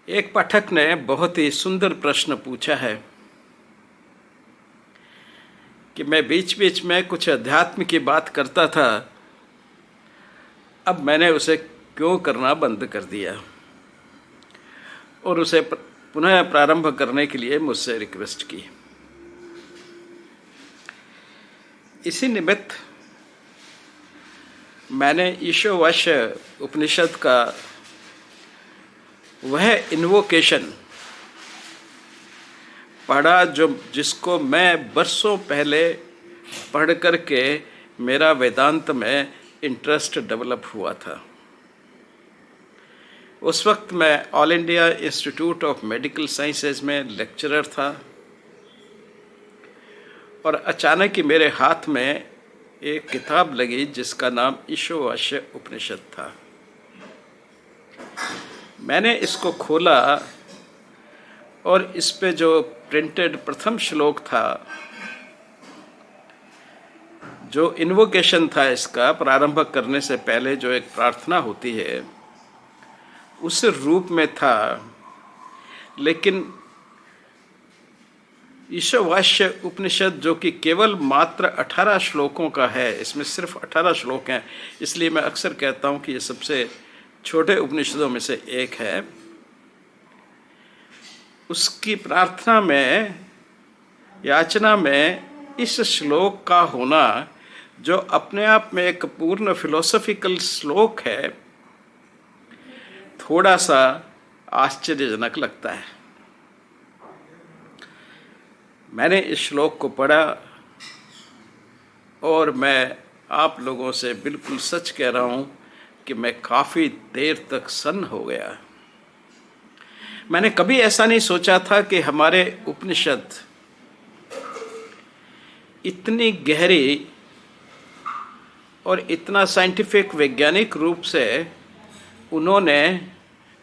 एक पाठक ने बहुत ही सुंदर प्रश्न पूछा है कि मैं बीच बीच में कुछ अध्यात्म की बात करता था, अब मैंने उसे क्यों करना बंद कर दिया, और उसे पुनः प्रारंभ करने के लिए मुझसे रिक्वेस्ट की। इसी निमित्त मैंने ईशावास्य उपनिषद का वह इन्वोकेशन पढ़ा जिसको मैं बरसों पहले पढ़ करके मेरा वेदांत में इंटरेस्ट डेवलप हुआ था। उस वक्त मैं all India institute of medical sciences में लेक्चरर था और अचानक ही मेरे हाथ में एक किताब लगी जिसका नाम ईशावास्य उपनिषद था। मैंने इसको खोला और इस पे जो प्रिंटेड प्रथम श्लोक था, जो इन्वोकेशन था, इसका प्रारंभ करने से पहले जो एक प्रार्थना होती है, उस रूप में था। लेकिन ईशावास्य उपनिषद जो कि केवल मात्र 18 श्लोकों का है, इसमें सिर्फ 18 श्लोक हैं, इसलिए मैं अक्सर कहता हूँ कि ये सबसे छोटे उपनिषदों में से एक है। उसकी प्रार्थना में, याचना में इस श्लोक का होना, जो अपने आप में एक पूर्ण फिलोसॉफिकल श्लोक है, थोड़ा सा आश्चर्यजनक लगता है। मैंने इस श्लोक को पढ़ा और मैं आप लोगों से बिल्कुल सच कह रहा हूँ कि मैं काफ़ी देर तक सन्न हो गया। मैंने कभी ऐसा नहीं सोचा था कि हमारे उपनिषद इतनी गहरी और इतना साइंटिफिक वैज्ञानिक रूप से उन्होंने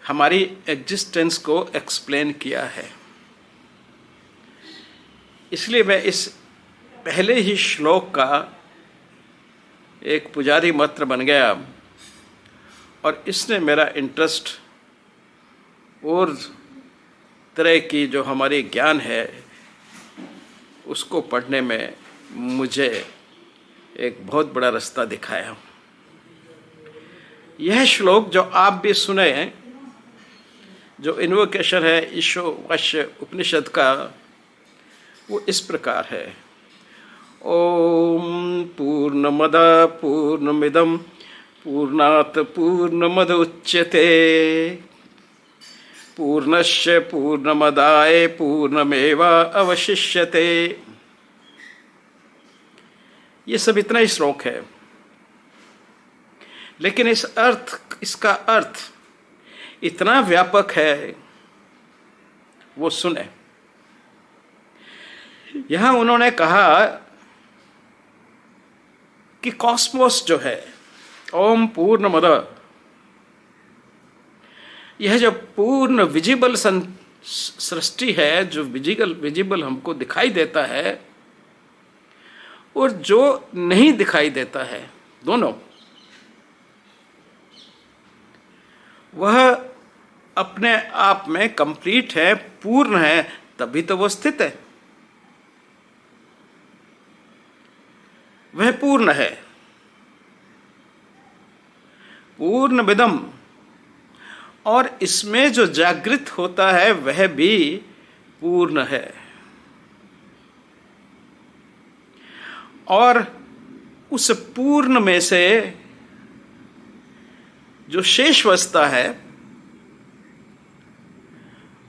हमारी एग्जिस्टेंस को एक्सप्लेन किया है। इसलिए मैं इस पहले ही श्लोक का एक पुजारी मंत्र बन गया और इसने मेरा इंटरेस्ट और तरह की जो हमारी ज्ञान है उसको पढ़ने में मुझे एक बहुत बड़ा रास्ता दिखाया। यह श्लोक जो आप भी सुने, जो इन्वोकेशन है ईशावास्य उपनिषद का, वो इस प्रकार है। ओम पूर्णमदः पूर्णमिदं पूर्णात् पूर्णमुदच्यते पूर्णस्य पूर्णमदाय पूर्णमेवावशिष्यते। ये सब इतना ही श्लोक है, लेकिन इसका अर्थ इतना व्यापक है, वो सुने। यहां उन्होंने कहा कि कॉस्मोस जो है, ओम पूर्णमदः, यह जो पूर्ण विजिबल सृष्टि है, जो विजिबल हमको दिखाई देता है और जो नहीं दिखाई देता है, दोनों, वह अपने आप में कंप्लीट है, पूर्ण है, तभी तो वो स्थित है। वह पूर्ण है, पूर्णमिदं, और इसमें जो जागृत होता है वह भी पूर्ण है। और उस पूर्ण में से जो शेष बचता है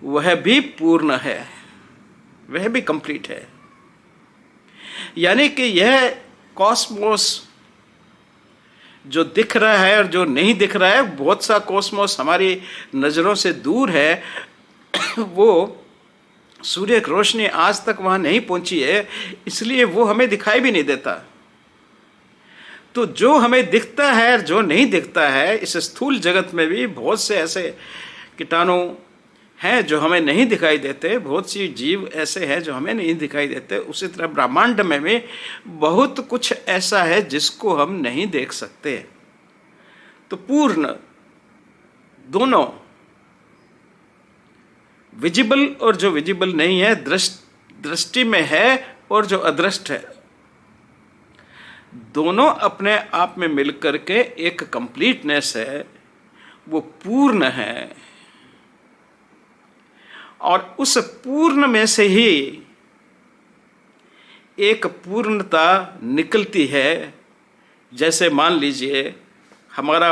वह भी पूर्ण है, वह भी कंप्लीट है। यानी कि यह कॉस्मोस जो दिख रहा है और जो नहीं दिख रहा है, बहुत सा कॉस्मोस हमारी नज़रों से दूर है, वो सूर्य की रोशनी आज तक वहाँ नहीं पहुँची है, इसलिए वो हमें दिखाई भी नहीं देता। तो जो हमें दिखता है और जो नहीं दिखता है, इस स्थूल जगत में भी बहुत से ऐसे कीटाणु हैं जो हमें नहीं दिखाई देते, बहुत सी जीव ऐसे हैं जो हमें नहीं दिखाई देते। उसी तरह ब्रह्मांड में भी बहुत कुछ ऐसा है जिसको हम नहीं देख सकते। तो पूर्ण दोनों विजिबल और जो विजिबल नहीं है, दृष्टि में है और जो अदृष्ट है, दोनों अपने आप में मिलकर के एक कंप्लीटनेस है, वो पूर्ण है। और उस पूर्ण में से ही एक पूर्णता निकलती है। जैसे मान लीजिए हमारा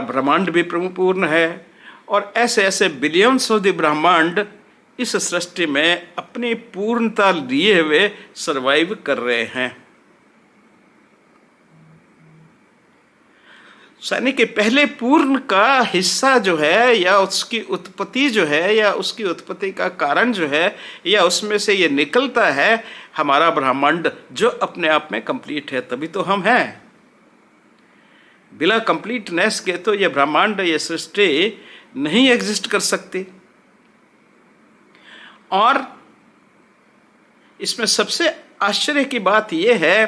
ब्रह्मांड भी पूर्ण है, और ऐसे ऐसे बिलियंस ऑफ द ब्रह्मांड इस सृष्टि में अपनी पूर्णता लिए हुए सरवाइव कर रहे हैं। यानी कि पहले पूर्ण का हिस्सा जो है, या उसकी उत्पत्ति जो है, या उसकी उत्पत्ति का कारण जो है, या उसमें से ये निकलता है हमारा ब्रह्मांड, जो अपने आप में कंप्लीट है। तभी तो हम हैं। बिना कंप्लीटनेस के तो ये ब्रह्मांड, ये सृष्टि नहीं एग्जिस्ट कर सकती। और इसमें सबसे आश्चर्य की बात यह है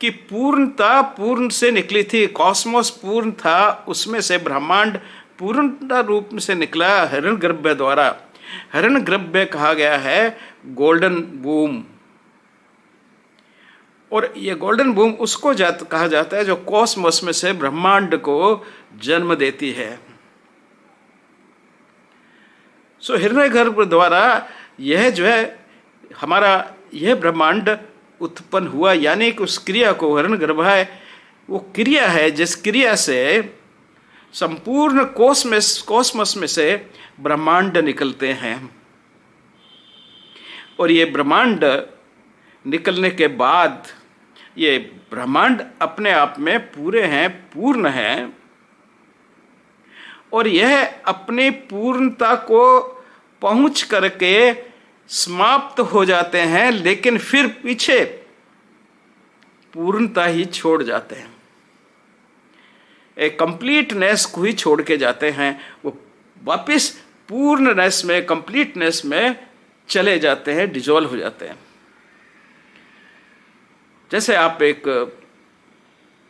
कि पूर्णता पूर्ण से निकली थी। कॉस्मोस पूर्ण था, उसमें से ब्रह्मांड पूर्णता रूप से निकला हिरण्यगर्भ द्वारा। हिरण्यगर्भ कहा गया है गोल्डन बूम, और ये गोल्डन बूम उसको कहा जाता है जो कॉस्मोस में से ब्रह्मांड को जन्म देती है। सो हिरण्यगर्भ द्वारा यह जो है हमारा यह ब्रह्मांड उत्पन्न हुआ। यानी कि उस क्रिया को, हिरण्यगर्भ है वो क्रिया है जिस क्रिया से संपूर्ण कॉस्मोस में से ब्रह्मांड निकलते हैं। और ये ब्रह्मांड निकलने के बाद ये ब्रह्मांड अपने आप में पूरे हैं, पूर्ण हैं, और यह अपनी पूर्णता को पहुंच करके समाप्त हो जाते हैं, लेकिन फिर पीछे पूर्णता ही छोड़ जाते हैं, एक कंप्लीटनेस को ही छोड़ के जाते हैं। वो वापस पूर्णनेस में, कंप्लीटनेस में चले जाते हैं, डिजॉल्व हो जाते हैं। जैसे आप एक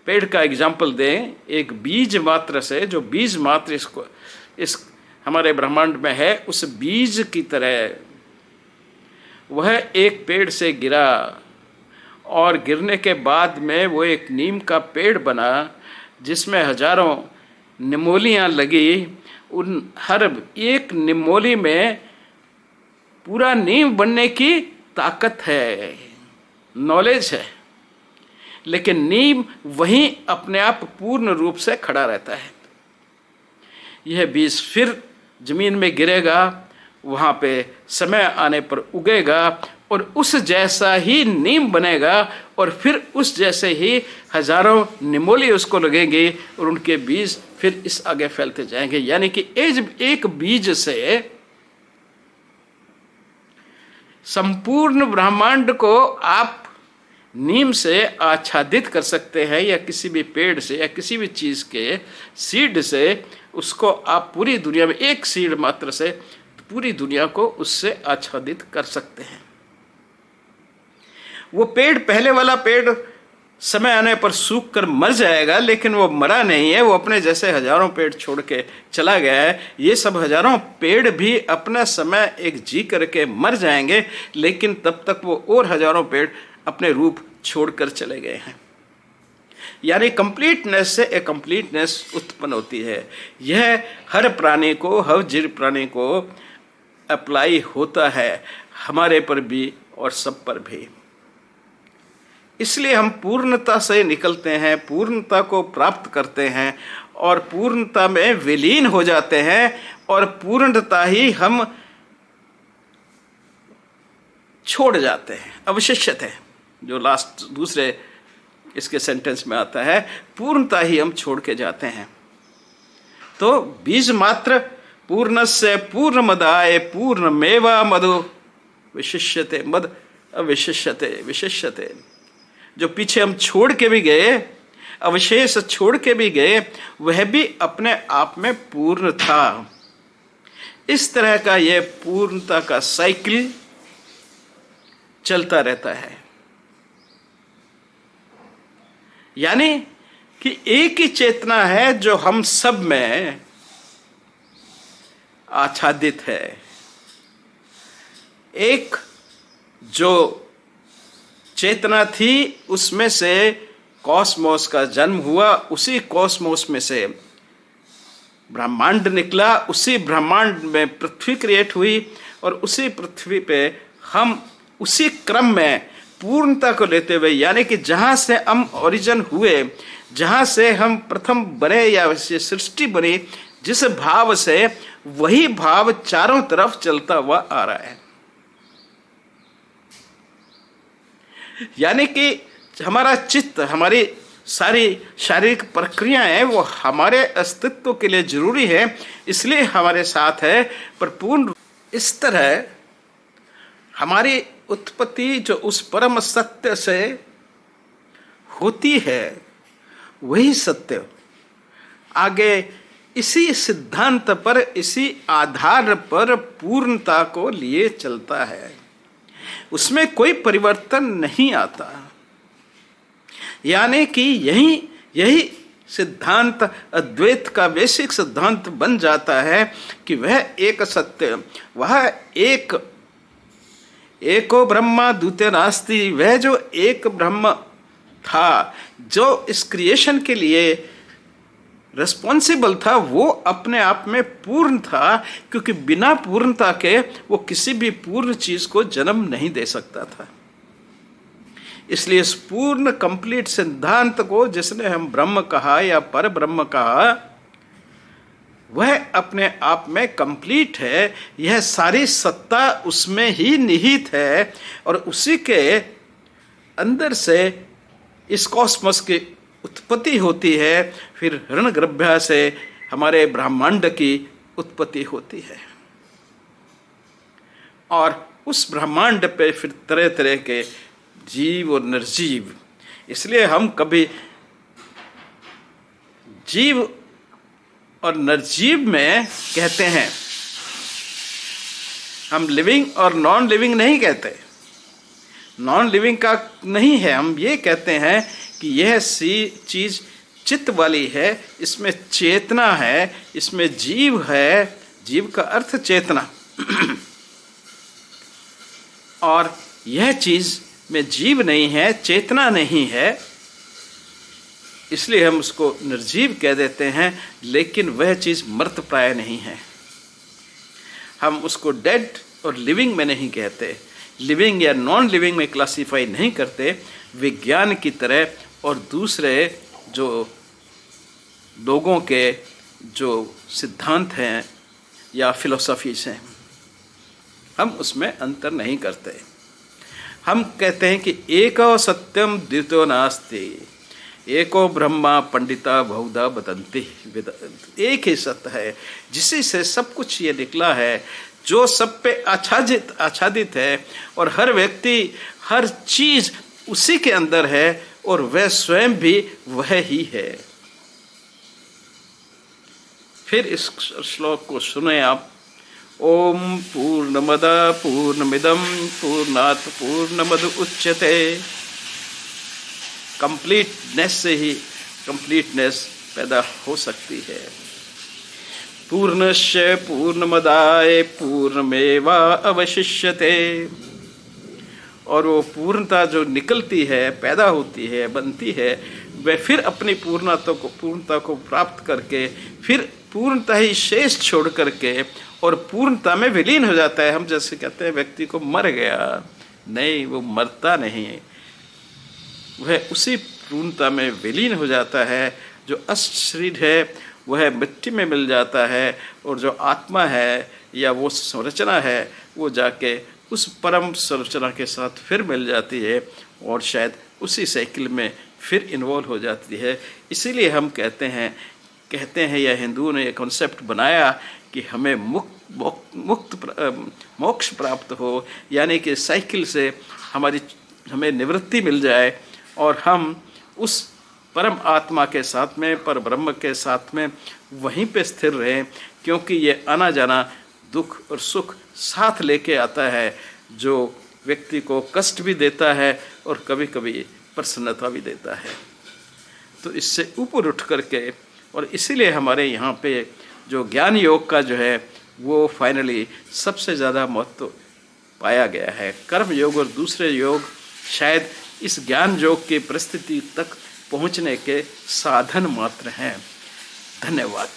पेड़ का एग्जाम्पल दें, एक बीज मात्र से, जो बीज मात्र इस हमारे ब्रह्मांड में है, उस बीज की तरह वह एक पेड़ से गिरा, और गिरने के बाद में वो एक नीम का पेड़ बना, जिसमें हजारों निमोलियाँ लगी। उन हर एक निमोली में पूरा नीम बनने की ताकत है, नॉलेज है, लेकिन नीम वहीं अपने आप पूर्ण रूप से खड़ा रहता है। यह बीज फिर जमीन में गिरेगा, वहाँ पे समय आने पर उगेगा, और उस जैसा ही नीम बनेगा, और फिर उस जैसे ही हजारों निमोली उसको लगेंगे, और उनके बीज फिर इस आगे फैलते जाएंगे। यानी कि एक बीज से संपूर्ण ब्रह्मांड को आप नीम से आच्छादित कर सकते हैं, या किसी भी पेड़ से, या किसी भी चीज के सीड से उसको आप पूरी दुनिया में, एक सीड मात्र से पूरी दुनिया को उससे आच्छादित कर सकते हैं। वो पेड़, पहले वाला पेड़ समय आने पर सूख कर मर जाएगा, लेकिन वो मरा नहीं है, वो अपने जैसे हजारों पेड़ छोड़ के चला गया है। ये सब हजारों पेड़ भी अपना समय एक जी करके मर जाएंगे, लेकिन तब तक वो और हजारों पेड़ अपने रूप छोड़कर चले गए हैं। यानी कंप्लीटनेस से एक कंप्लीटनेस उत्पन्न होती है। यह हर प्राणी को, हर जीव प्राणी को अप्लाई होता है, हमारे पर भी और सब पर भी। इसलिए हम पूर्णता से निकलते हैं, पूर्णता को प्राप्त करते हैं, और पूर्णता में विलीन हो जाते हैं, और पूर्णता ही हम छोड़ जाते हैं। अवशिष्यते है जो लास्ट दूसरे इसके सेंटेंस में आता है, पूर्णता ही हम छोड़ के जाते हैं। तो बीज मात्र पूर्णस्य पूर्णमदाय पूर्णमेवा मधु विशिष्यते, मद अविशिष्यते, विशिष्यते। जो पीछे हम छोड़ के भी गए, अवशेष छोड़ के भी गए, वह भी अपने आप में पूर्ण था। इस तरह का यह पूर्णता का साइकिल चलता रहता है। यानी कि एक ही चेतना है जो हम सब में आच्छादित है। एक जो चेतना थी उसमें से कॉस्मोस का जन्म हुआ, उसी कॉस्मोस में से ब्रह्मांड निकला, उसी ब्रह्मांड में पृथ्वी क्रिएट हुई और उसी पृथ्वी पे हम उसी क्रम में पूर्णता को लेते हुए, यानी कि जहाँ से हम ओरिजिन हुए, जहाँ से हम प्रथम बने या सृष्टि बनी, जिस भाव से, वही भाव चारों तरफ चलता हुआ आ रहा है। यानी कि हमारा चित्त, हमारी सारी शारीरिक प्रक्रियाएं वो हमारे अस्तित्व के लिए जरूरी है, इसलिए हमारे साथ है। पर पूर्ण इस तरह हमारी उत्पत्ति जो उस परम सत्य से होती है, वही सत्य आगे इसी सिद्धांत पर, इसी आधार पर पूर्णता को लिए चलता है। उसमें कोई परिवर्तन नहीं आता। यानी कि यही सिद्धांत अद्वैत का बेसिक सिद्धांत बन जाता है कि वह एक सत्य, वह एको ब्रह्मा द्वितीय नास्ति, वह जो एक ब्रह्म था, जो इस क्रिएशन के लिए रिस्पॉन्सिबल था, वो अपने आप में पूर्ण था, क्योंकि बिना पूर्णता के वो किसी भी पूर्ण चीज को जन्म नहीं दे सकता था। इसलिए इस पूर्ण कंप्लीट सिद्धांत को जिसने हम ब्रह्म कहा या पर ब्रह्म कहा, वह अपने आप में कंप्लीट है। यह सारी सत्ता उसमें ही निहित है और उसी के अंदर से इस कॉस्मोस की उत्पत्ति होती है। फिर हिरण्यगर्भ से हमारे ब्रह्मांड की उत्पत्ति होती है और उस ब्रह्मांड पे फिर तरह तरह के जीव और निर्जीव। इसलिए हम कभी जीव और निर्जीव में कहते हैं, हम लिविंग और नॉन लिविंग नहीं कहते। नॉन लिविंग का नहीं है, हम ये कहते हैं कि यह चीज चित्त वाली है, इसमें चेतना है, इसमें जीव है। जीव का अर्थ चेतना और यह चीज में जीव नहीं है, चेतना नहीं है, इसलिए हम उसको निर्जीव कह देते हैं। लेकिन वह चीज मृत प्राय नहीं है। हम उसको डेड और लिविंग में नहीं कहते, लिविंग या नॉन लिविंग में क्लासिफाई नहीं करते। विज्ञान की तरह और दूसरे जो लोगों के जो सिद्धांत हैं या फिलोसफीज हैं, हम उसमें अंतर नहीं करते। हम कहते हैं कि एको सत्यम द्वितीयो नास्ति, एको ब्रह्मा पंडिता बहुधा वदन्ति। एक ही सत्य है, जिसी से सब कुछ ये निकला है, जो सब पे आच्छादित है और हर व्यक्ति, हर चीज उसी के अंदर है और वह स्वयं भी वह ही है। फिर इस श्लोक को सुने आप। ओम पूर्णमद पूर्णमिदम पूर्णात् पूर्णमद उच्यते। कंप्लीटनेस से ही कंप्लीटनेस पैदा हो सकती है। पूर्णस्य पूर्णमदाय पूर्णमेवा अवशिष्यते। और वो पूर्णता जो निकलती है, पैदा होती है, बनती है, वह फिर अपनी पूर्णता को प्राप्त करके फिर पूर्णता ही शेष छोड़ करके और पूर्णता में विलीन हो जाता है। हम जैसे कहते हैं व्यक्ति को मर गया, नहीं, वो मरता नहीं, वह उसी पूर्णता में विलीन हो जाता है। जो अष्ट शरीर है वह मिट्टी में मिल जाता है और जो आत्मा है या वो संरचना है वो जाके उस परम संरचना के साथ फिर मिल जाती है और शायद उसी साइकिल में फिर इन्वॉल्व हो जाती है। इसीलिए हम कहते हैं या हिंदुओं ने एक कॉन्सेप्ट बनाया कि हमें मोक्ष प्राप्त हो, यानी कि साइकिल से हमें निवृत्ति मिल जाए और हम उस परम आत्मा के साथ में, पर ब्रह्म के साथ में वहीं पे स्थिर रहें। क्योंकि ये आना जाना, दुख और सुख साथ लेके आता है, जो व्यक्ति को कष्ट भी देता है और कभी कभी प्रसन्नता भी देता है। तो इससे ऊपर उठ करके, और इसीलिए हमारे यहाँ पे जो ज्ञान योग का जो है वो फाइनली सबसे ज़्यादा महत्व पाया गया है। कर्म योग और दूसरे योग शायद इस ज्ञान योग की परिस्थिति तक पहुंचने के साधन मात्र हैं। धन्यवाद।